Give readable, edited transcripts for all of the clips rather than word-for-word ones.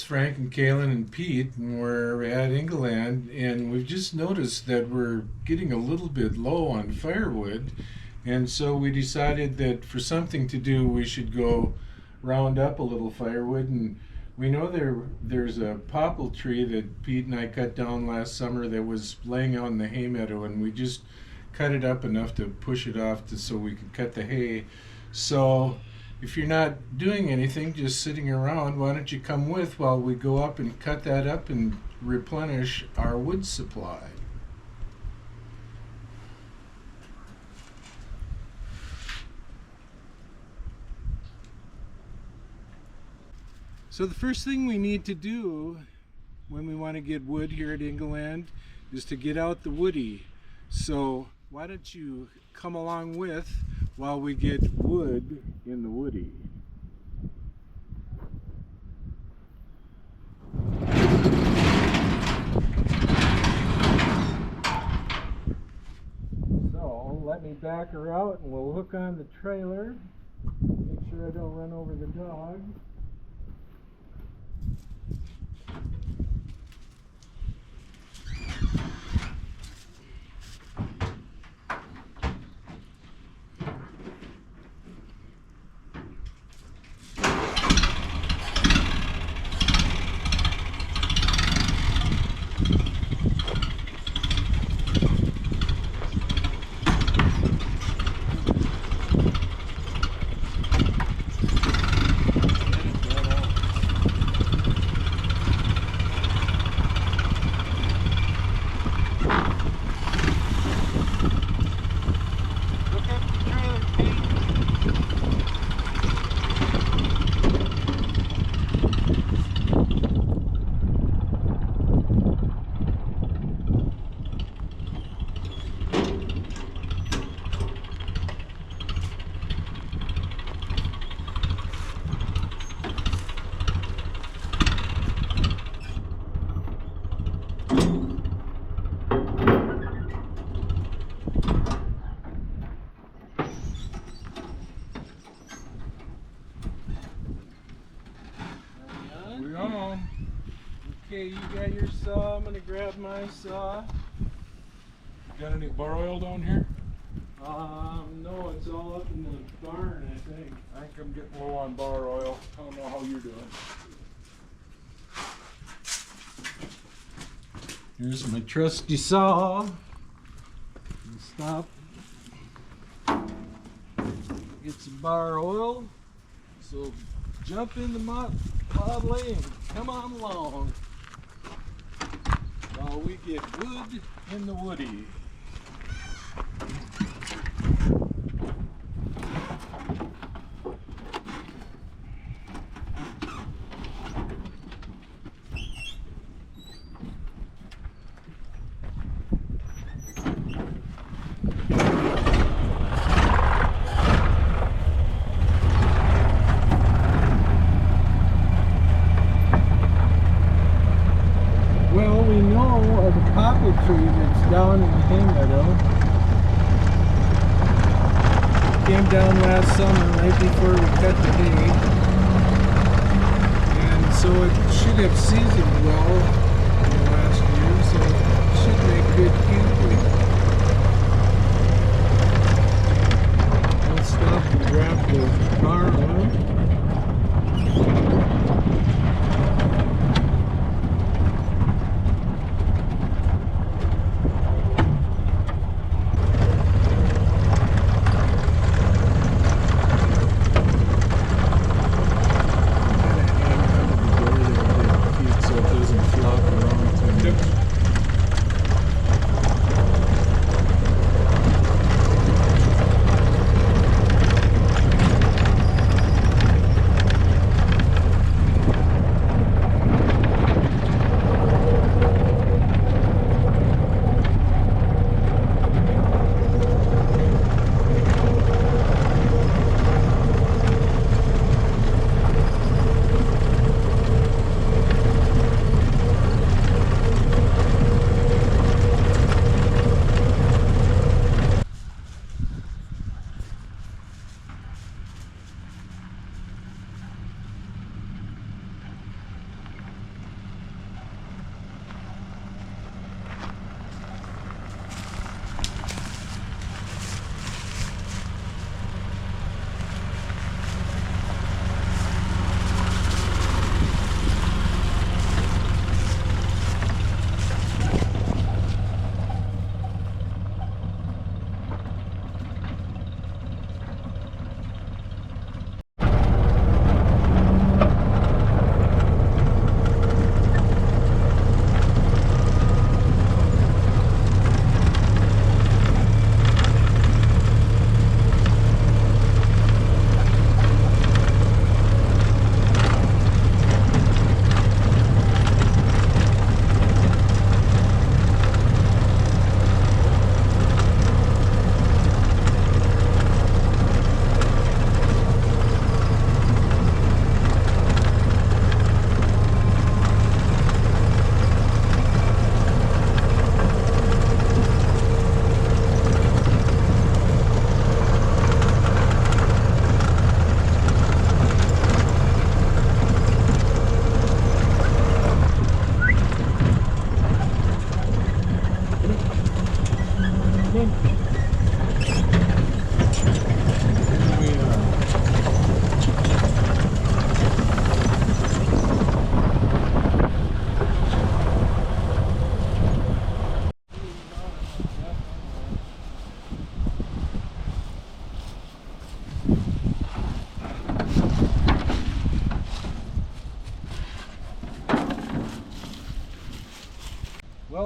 Frank and Kaylin and Pete, and we're at Ingaland, and we've just noticed that we're getting a little bit low on firewood, and so we decided that for something to do, we should go round up a little firewood. And we know there's a popple tree that Pete and I cut down last summer that was laying out in the hay meadow, and we just cut it up enough to push it off so we could cut the hay. So if you're not doing anything, just sitting around, why don't you come with while we go up and cut that up and replenish our wood supply? So the first thing we need to do when we want to get wood here at Ingaland is to get out the woody. So why don't you come along with while we get wood in the woody. So let me back her out and we'll hook on the trailer. Make sure I don't run over the dog. Okay, you got your saw. I'm gonna grab my saw. Got any bar oil down here? No, it's all up in the barn, I think. I think I'm getting low on bar oil. I don't know how you're doing. Here's my trusty saw. Stop. Get some bar oil. So jump in the Bob Lane. Come on along while we get wood in the woody. The poplar tree that's down in the hay meadow came down last summer right before we cut the hay, and so it should have seasoned well in the last year, so it should make good kindling. I'll stop and grab the car oil.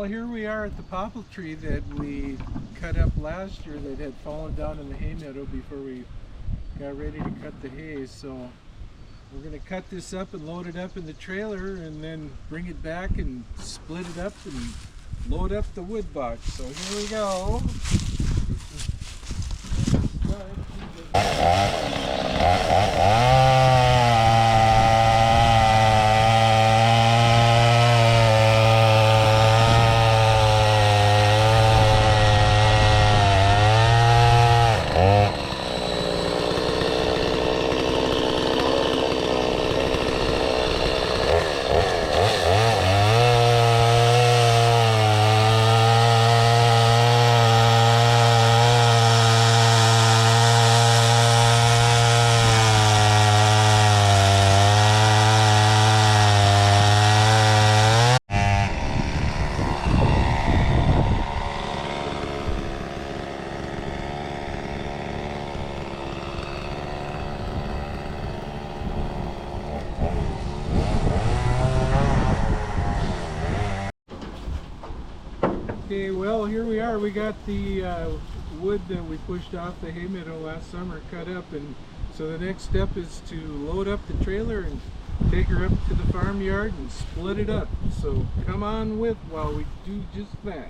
Well, here we are at the popple tree that we cut up last year that had fallen down in the hay meadow before we got ready to cut the hay. So we're going to cut this up and load it up in the trailer and then bring it back and split it up and load up the wood box. So here we go. Okay, well, here we are. We got the wood that we pushed off the hay meadow last summer cut up, and so the next step is to load up the trailer and take her up to the farmyard and split it up. So come on with while we do just that.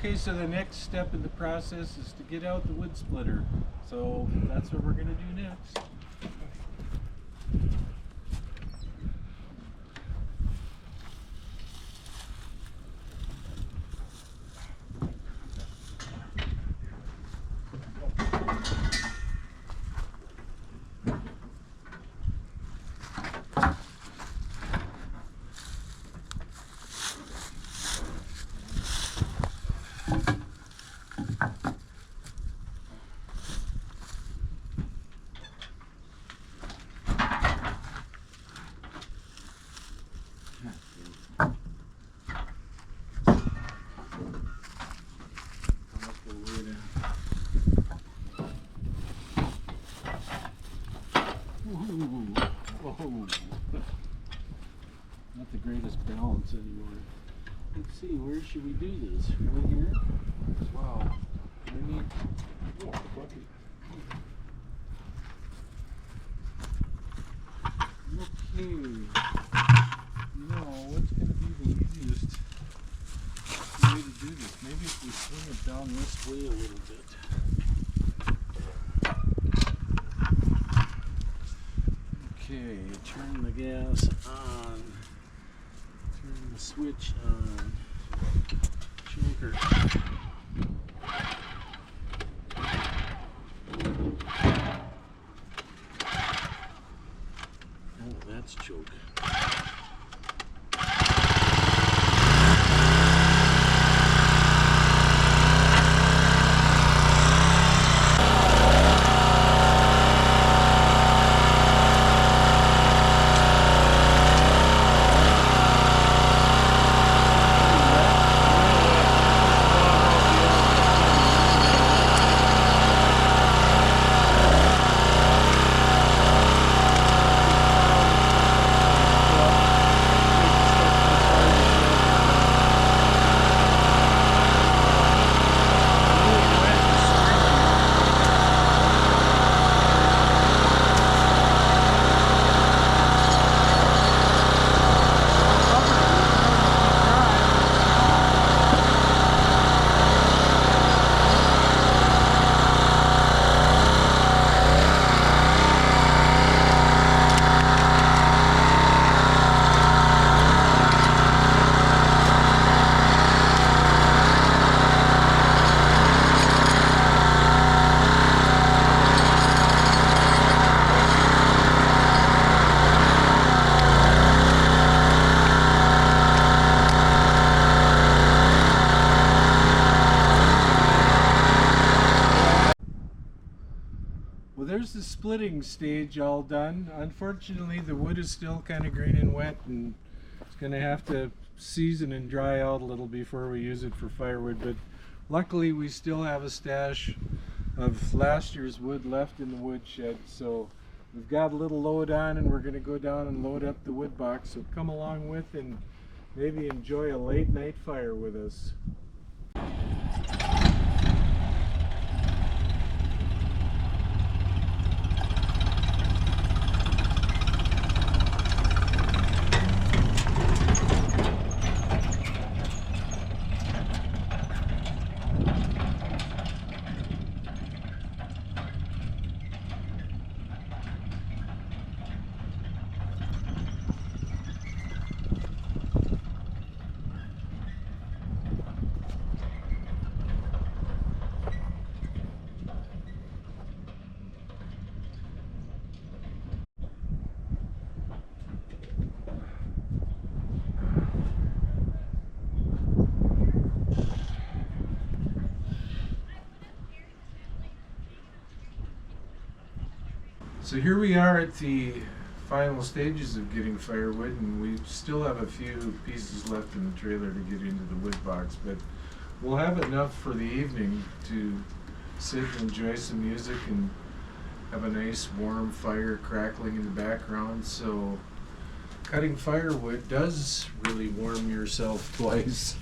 Okay, so the next step in the process is to get out the wood splitter. So that's what we're going to do next. Ooh. Not the greatest balance anymore. Let's see, where should we do this? Right here? Wow. We need. Oh, bucket. Okay. Now, what's going to be the easiest way to do this? Maybe if we swing it down this way a little bit. Okay, turn the gas on. Turn the switch on. Choker. Oh, that's choke. Well, there's the splitting stage all done. Unfortunately, the wood is still kind of green and wet, and it's going to have to season and dry out a little before we use it for firewood. But luckily, we still have a stash of last year's wood left in the woodshed. So we've got a little load on, and we're going to go down and load up the wood box. So come along with and maybe enjoy a late night fire with us. So here we are at the final stages of getting firewood, and we still have a few pieces left in the trailer to get into the wood box, but we'll have enough for the evening to sit and enjoy some music and have a nice warm fire crackling in the background. So cutting firewood does really warm yourself twice.